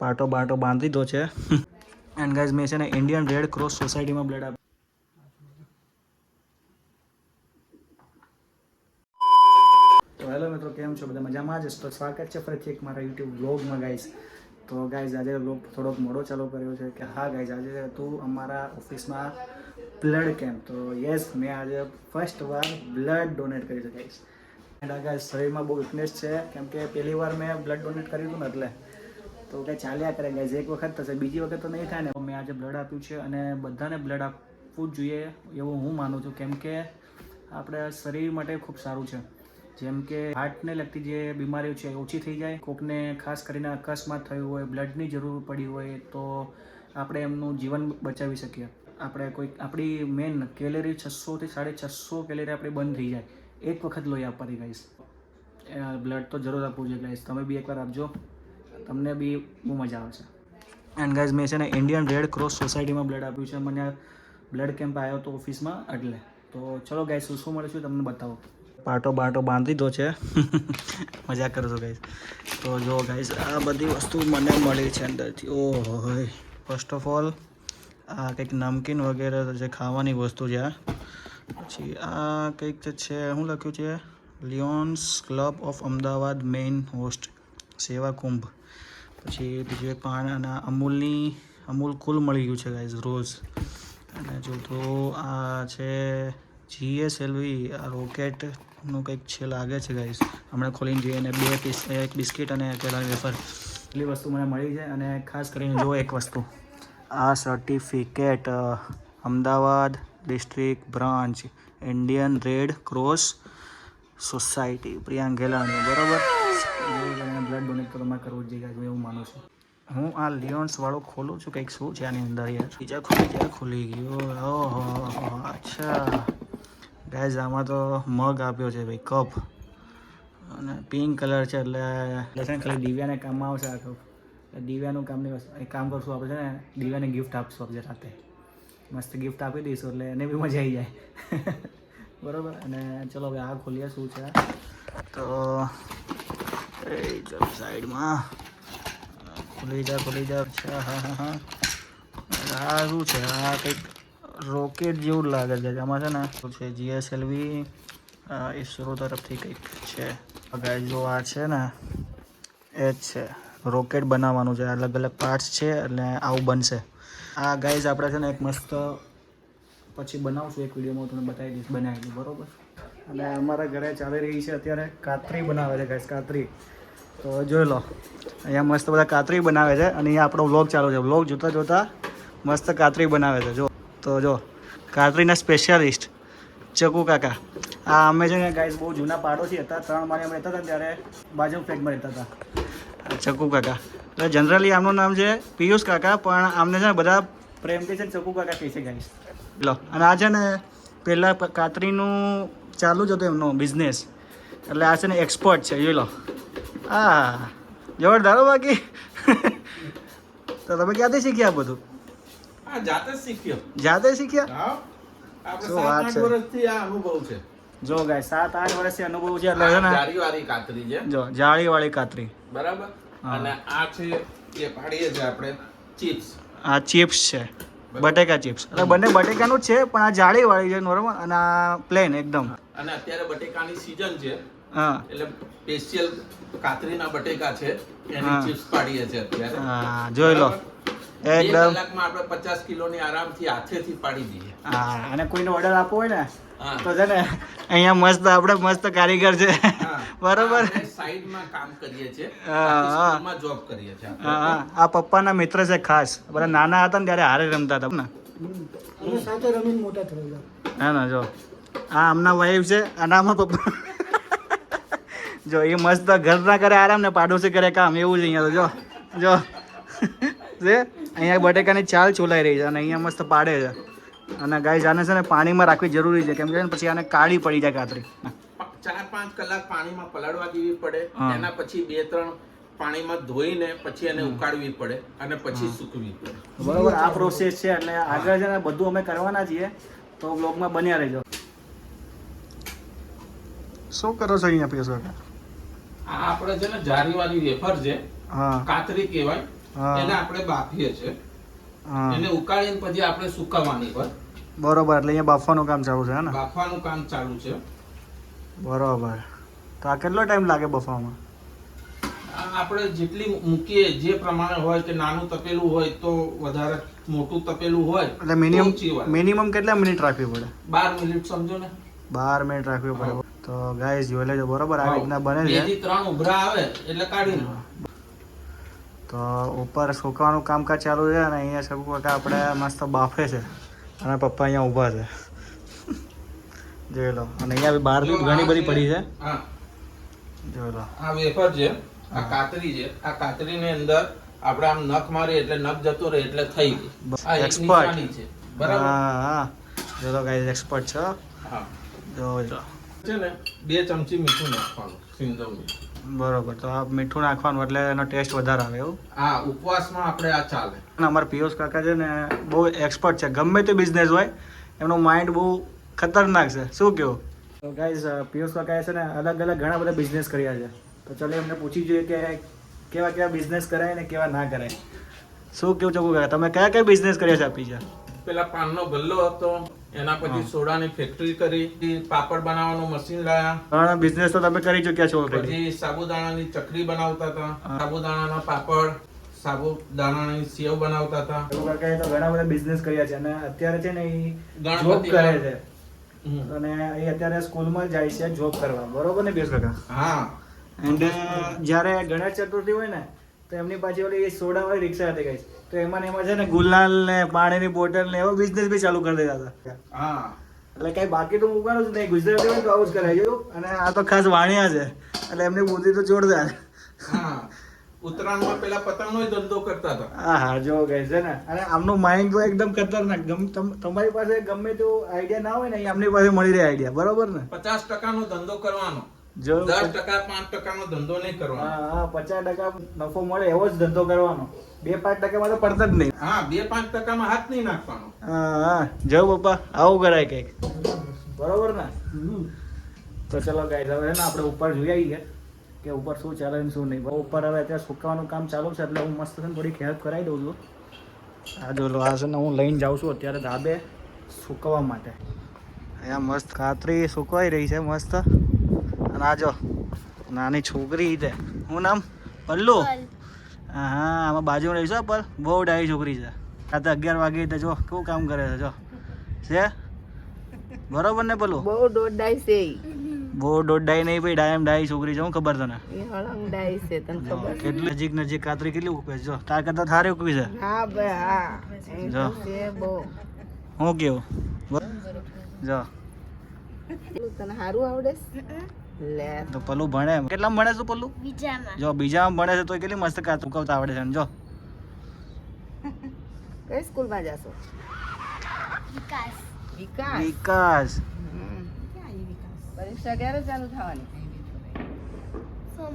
પાટો બાટો બાંધી દીધો છે એન્ડ ગાઈઝ મેં છે ને ઇન્ડિયન રેડ ક્રોસ સોસાયટીમાં બ્લડ આપ્યું. તો હેલો મિત્રો, કેમ છો બધા? મજામાં જ. તો સ્વાગત છે ફરીથી એક મારા યુટ્યુબ વ્લોગમાં ગાઈઝ. તો ગાઈઝ આજે વ્લોગ થોડોક મોડો ચાલુ કર્યો છે કે હા ગાઈઝ આજે હતું અમારા ઓફિસમાં બ્લડ કેમ્પ. તો યસ, મેં આજે ફર્સ્ટ વાર બ્લડ ડોનેટ કર્યું છે ગાઈઝ. એન્ડ ગાઈઝ શરીરમાં બહુ વીકનેસ છે કેમ કે પહેલી વાર મેં બ્લડ ડોનેટ કર્યું હતું ને એટલે તો કંઈ ચાલ્યા કરે ગાઈઝ. એક વખત થશે, બીજી વખત તો નહીં થાય ને. મેં આજે બ્લડ આપ્યું છે અને બધાને બ્લડ આપવું જ જોઈએ એવું હું માનું છું કેમ કે આપણે શરીર માટે ખૂબ સારું છે. જેમ કે હાર્ટને લગતી જે બીમારીઓ છે ઓછી થઈ જાય. કોકને ખાસ કરીને અકસ્માત થયું હોય, બ્લડની જરૂર પડી હોય તો આપણે એમનું જીવન બચાવી શકીએ. આપણે કોઈ આપણી મેન કેલેરી 600 થી 650 કેલેરી આપણી બંધ થઈ જાય એક વખત લોહી આપવાથી ગાઈસ. બ્લડ તો જરૂર આપવું જોઈએ ગાઈસ. તમે બી એકવાર આપજો, તમને બી બહુ મજા આવશે. એન્ડ ગાઈઝ મેં છે ને ઇન્ડિયન રેડ ક્રોસ સોસાયટીમાં બ્લડ આપ્યું છે. મને બ્લડ કેમ્પ આવ્યો હતો ઓફિસમાં એટલે. તો ચલો ગાઈઝ શું શું મળે છે તમને બતાવો. પાટો બાટો બાંધી દીધો છે મજા કરો છો ગાઈઝ. તો જો ગાઈઝ આ બધી વસ્તુ મને મળી છે અંદરથી. ઓહો હોય, ફર્સ્ટ ઓફ ઓલ આ કંઈક નમકીન વગેરે જે ખાવાની વસ્તુ છે. પછી આ કંઈક જે છે શું લખ્યું છે, Lyons club of Ahmedabad main host સેવા કુંભ. પછી બીજું એક પાણી અને અમૂલ કુલ મળી ગયું છે ગાઈઝ રોઝ. અને જો તો આ છે GSLV, આ રોકેટનું કંઈક છે લાગે છે ગાઈઝ. હમણાં ખોલીને જોઈએ. અને એક બિસ્કિટ અને પેલા વેફર એટલી વસ્તુ મને મળી છે. અને ખાસ કરીને જો એક વસ્તુ, આ certificate Ahmedabad district branch Indian red cross society Priyank Gelani, બરાબર. બ્લડ ડોનેટ કરવામાં કરવું જ જોઈએ એવું માનું છું હું. આ લિયોન્સ વાળો ખોલું છું, કંઈક શું છે આની અંદર યાર. બીજા ખુલી ગયો. ઓહો અચ્છા ગાઈઝ, આમાં તો મગ આપ્યો છે ભાઈ, કપ. અને પિંક કલર છે એટલે છે ને ખાલી દિવ્યાને કામમાં આવશે આ કપ. દિવ્યાનું કામની વસ્તુ એક કામ કરશું આપણે, છે ને દિવ્યાને ગિફ્ટ આપશું આપણે રાતે. મસ્ત ગિફ્ટ આપી દઈશું એટલે એને બી મજા આવી જાય બરાબર. અને ચલો હવે આ ખોલીએ શું છે. તો એ ચલો સાઈડમાં ખુલી જા. અચ્છા હા આ શું છે? આ કંઈક રોકેટ જેવું લાગે છે. આમાં છે ને શું છે, GSLV ઇસરો તરફથી કંઈક છે. ગાઈસ જો આ છે ને એ જ છે, રોકેટ બનાવવાનું છે. અલગ અલગ પાર્ટ્સ છે એટલે આવું બનશે. આ ગાઈઝ આપણે છે ને એક મસ્ત પછી બનાવશું એક વિડીયોમાં, તમને બતાવી દઈશ બનાવેલું, બરાબર. અને અમારા ઘરે ચાલી રહી છે અત્યારે કાતરી બનાવે છે ગાઈઝ, કાતરી. તો જોઈ લો, અહીંયા મસ્ત બધા કાતરી બનાવે છે. અને અહીંયા આપણો વ્લોગ ચાલુ છે. વ્લોગ જોતા મસ્ત કાતરી બનાવે છે. તો જો કાતરીના સ્પેશિયાલિસ્ટ ચકુ કાકા. આ અમે છે ને ગાઈઝ બહુ જૂના પાડોશી હતા. 3 માળે અમે રહેતા હતા ત્યારે બાજુ ફ્લેટમાં રહેતા હતા ચકુ કાકા. એટલે જનરલી આમનું નામ છે પિયુષ કાકા, પણ આમને છે ને બધા પ્રેમથી છે ચકુ કાકા કહે છે ગાઈઝ. લો, અને આ છે ને પહેલાં કાતરીનું ચાલુ જ હતું એમનો બિઝનેસ, એટલે આ છે ને એક્સપર્ટ છે. જોઈ લો, હા જોરદાર હો બાકી તો તમે ક્યાંથી શીખ્યા બધું? જાતે શીખ્યા? શું વાત છે. જો ગાય 7-8 વર્ષથી અનુભવ છે એટલે છે ને જાળીવાળી કાતરી છે. જો જાળીવાળી કાતરી, બરાબર. અને આ છે એ પાડીએ છે આપણે ચિપ્સ. આ ચિપ્સ છે, બટેકા ચિપ્સ. એટલે બંને બટેકાનું જ છે પણ આ જાળીવાળી છે નોર્મલ અને આ પ્લેન એકદમ. અને અત્યારે બટેકાની સીઝન છે હા એટલે સ્પેશિયલ કાતરીના બટેકા છે એની ચિપ્સ પાડીએ છે અત્યારે. હા જોઈ લો, એકદમ કલાકમાં આપણે 50 કિલોની આરામથી હાથેથી પાડી દઈએ. હા, અને કોઈને ઓર્ડર આપવો હોય ને તો છે ને અહીંયા મસ્ત આપણે મસ્ત કારીગર છે બરોબર. સાઈડમાં કામ કરીએ છીએ, હા જોબ કરીએ છીએ. હા, આ પપ્પાના મિત્ર છે ખાસ. બધા નાના હતા ને ત્યારે હારે રમતા હતા ને સાથે રમીને મોટા થયેલા. હા ને. જો આ આમના વાઈફ છે અને આમાં પપ્પા. જો એ મસ્ત ઘર ના કરે આરામ ને પાડોશી કરે કામ, એવું છે અહીંયા. તો જો છે અહીંયા બટેકાની ચાલ ચોલાઈ રહી છે અને અહીંયા મસ્ત પાડે છે. અને ગાઈઝ આને છે ને પાણીમાં રાખવી જરૂરી છે કેમ કે પછી આને કાળી પડી જાય કાતરી. 4-5 કલાક પાણીમાં પલાળવા દેવી પડે. એના પછી 2-3 પાણીમાં ધોઈને પછી એને ઉકાળવી પડે અને પછી સૂકવી પડે. બરોબર, આ પ્રોસેસ છે. એટલે આગળ છે ને બધું અમે કરવાના છીએ, તો વ્લોગમાં બન્યા રહેજો. શું કરો છો અહીંયા પિયુષ કાકા? આ આપણે છે ને જારીવાળી વેફર છે, હા કાતરી કહેવાય. હા. એને આપણે બાફીએ છે. હા એને ઉકાળીને પછી આપણે સુકવવાની હોય. બરોબર, એટલે અહીંયા બાફવાનું કામ ચાલુ છે હે ને? બાફવાનું કામ ચાલુ છે. બરોબર. તો આ કેટલો ટાઈમ લાગે બફવામાં? આ આપણે જેટલી મૂકીએ જે પ્રમાણે હોય કે નાનું તપેલું હોય તો વધારે, મોટું તપેલું હોય એટલે તો મિનિમમ ઊંચી વાર. મિનિમમ કેટલા મિનિટ રાખવી પડે? 12 મિનિટ સમજો ને. 12 મિનિટ રાખવી પડે. તો ગાઈસ જોઈ લેજો, બરોબર આ રીતના બને 2 છે. થી 3 ઉભરા આવે એટલે કાઢી લો. તો ઉપર સુકવાનું કામકાજ ચાલુ છે અને અહીંયા સગુ કાકા આપણે મસ્ત બાફે છે અને પપ્પા અહીંયા ઊભા છે. જોઈ લો. અને અહીંયા બી બહાર બી ઘણી બધી પડી છે. હા, જોઈ લો. આ વેફર છે, આ કાતરી છે. આ કાતરીની અંદર આપણે આમ નખ મારીએ એટલે નખ જતો રહે એટલે થઈ ગઈ. આ એક Expert. નિશાની છે, બરાબર? હા. જોઈ લો ગાઈસ, એક્સપર્ટ છે. હા. જોઈ લો. છે ને 2 ચમચી મીઠું નાખવાનું, સિંધવ મીઠું. બરોબર. તો આ મીઠું નાખવાનું એટલે એનો ટેસ્ટ વધારે આવે એવું. હા, ઉપવાસમાં આપણે આ ચાલે. અને અમારા પિયુષ કાકા છે ને બહુ એક્સપર્ટ છે, ગમે તે બિઝનેસ હોય એમનું માઇન્ડ બહુ ખતરનાક છે. શું કેવું? તો ગાઈઝ પિયુષ કાકાએ છે ને અલગ અલગ ઘણા બધા બિઝનેસ કર્યા છે. તો ચાલો એમને પૂછી જોઈએ કે કેવા કેવા બિઝનેસ કરાય ને કેવા ના કરાય. શું કેવું ચકુ કાકા, તમે કયા કયા બિઝનેસ કર્યા છે આપી છે? પેલા પાનનો ગલ્લો હતો, એના પછી સોડાની ફેક્ટરી કરી, પાપડ બનાવવાનું મશીન લાયા, ઘણા બિઝનેસ તો તમે કરી ચૂક્યા છો ઓલરેડી. પછી સાબુદાણાની ચકરી બનાવતા હતા, સાબુદાણાના પાપડ, સાબુદાણાની સેવ બનાવતા હતા. ચકુ કાકાએ તો ઘણા બધા બિઝનેસ કર્યા છે અને અત્યારે છે ને એ ગણપતિ જોબ કરે છે હમ. અને એ અત્યારે સ્કૂલમાં જાય છે જોબ કરવા. બરોબર ને પિયુષ કાકા? હા, એન્ડ જ્યારે ગણેશ ચતુર્થી હોય ને તો એમની પાછી ઓલી સોડાવાળી રિક્ષા હતી ગઈ, તો એમાં ને એમાં છે ને ગુલાલ ને પાણીની બોટલ ને એવો બિઝનેસ બી ચાલુ કરી દેતા હતા. હા. એટલે કઈ બાકી તો મૂકવાનું જ નહીં, ગુજરાતી હોય તો આવું જ કરાય જોયું. અને આ તો ખાસ વાણિયા છે એટલે એમની બુદ્ધિ તો જોરદાર. હા, ઉત્તરાયણમાં પેલા પતંગનો ધંધો કરતા હતા. હા હા, જો ગઈ છે ને. અને આમનું માઇન્ડ તો એકદમ ખતરનાક. તમારી પાસે ગમે તો આઈડિયા ના હોય ને, એ આમની પાસે મળી રહે આઈડિયા. બરોબર ને? 50% નો ધંધો કરવાનો, જો 10% 5% નો ધંધો નહીં કરવાનો. હા 50% નફો મળે એવો જ ધંધો કરવાનો. 2-5% તો પડતા જ નહીં. હા, 2-5% માં હાથ નહીં નાખવાનો. હા જો પપ્પા, આવું કરાય કઈક. બરોબર ને? તો ચલો ગાઈસ, હવે ને આપણે ઉપર જોઈ આવીએ કે ઉપર શું ચાલે ને શું નહીં. ઉપર હવે અત્યારે સુકાવાનું કામ ચાલુ છે એટલે હું મસ્ત છે ને થોડીક હેલ્પ કરાવી દઉં છું. આ જો લો, આ છે ને હું લઈને જાઉં છું અત્યારે ધાબે સુકવવા માટે. અહીંયા મસ્ત કાતરી સુકવાઈ રહી છે મસ્ત. અને આ જો નાની છોકરી છે, શું નામ? પલ્લુ. હા આમાં બાજુમાં રહીશું પર બહુ ડાઈ છોકરી છે. આ તો 11 વાગે તો જો કેવું કામ કરે છે. જો છે બરોબર ને પેલું? બહુ દોડાઈ છે બહુ દોડાઈ નહીં ભાઈ, ડાયમ ડાઈ છોકરી છે. હું ખબર તને? એ હળંગડાઈ છે તને ખબર કેટલી નજીક નજીક કાતરી કેટલી ઉકવે છે. જો તાર કરતા થારે ઉકવી છે. હા બે હા એ જો. તો છે બહુ હું કેવું જો તને સારું આવડે છે? લે તો પલ્લુ ભણે. કેટલામાં ભણે છે પલ્લુ? જો બીજામાં ભણે છે તો કેટલી મસ્ત કાતરી ઉકવતા આવડે છે. જો કઈ સ્કૂલમાં જાશો? વિકાસ વિકાસ. હમ. પરીક્ષા ક્યારે ચાલુ થવાની? સોમ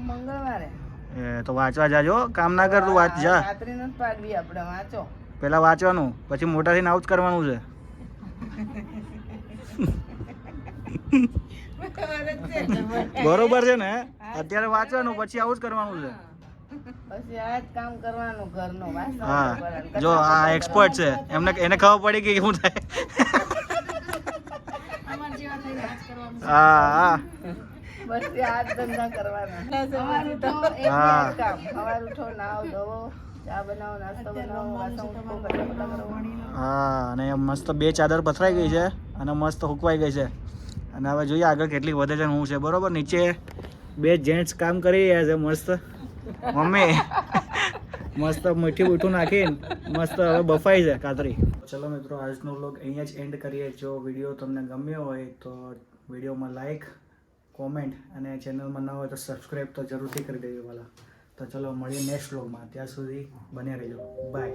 મંગળવારે. એ તો વાંચવા જાજો, કામ ના કર તું, વાંચ જા. રાત્રિ નથી પાડવી આપણે, વાંચો. પેલા વાંચવાનું, પછી મોટા થઈને આવું જ કરવાનું છે. બરોબર છે ને? અત્યારે વાંચવાનું, પછી આવું જ કરવાનું છે. પછી આ જ કામ કરવાનું ઘરનું, વાસણ હા કરવાનું. જો આ એક્સપર્ટ છે, એને ખબર પડી કે શું થાય. હા હા બસ આ જ ધંધા કરવાના. હા. કામ સવાર ઉઠો, નાવ ધોવો, ચા બનાવો, નાસ્તો બનાવો, વાસણ ઉઠો, કચરા પોતા કરો. હા. અને મસ્ત 2 ચાદર પથરાઈ ગઈ છે અને મસ્ત હુકવાઈ ગઈ છે. અને હવે જોઈએ આગળ કેટલી વધે છે ને શું છે. બરોબર, નીચે 2 જેન્ટ્સ કામ કરી રહ્યા છે મસ્ત. મમ્મી મસ્ત મીઠી મીઠું નાખીને મસ્ત હવે બફાઈ છે કાતરી. ચલો મિત્રો, આજનો વ્લોગ અહીંયા જ એન્ડ કરીએ. જો વિડીયો તમને ગમ્યો હોય તો વિડીયોમાં લાઈક, કોમેન્ટ અને ચેનલમાં ન હોય તો સબસ્ક્રાઈબ તો જરૂરથી કરી દેજો વાલા. તો ચલો મળીએ નેક્સ્ટ વ્લોગમાં. ત્યાં સુધી બને રહેજો. બાય.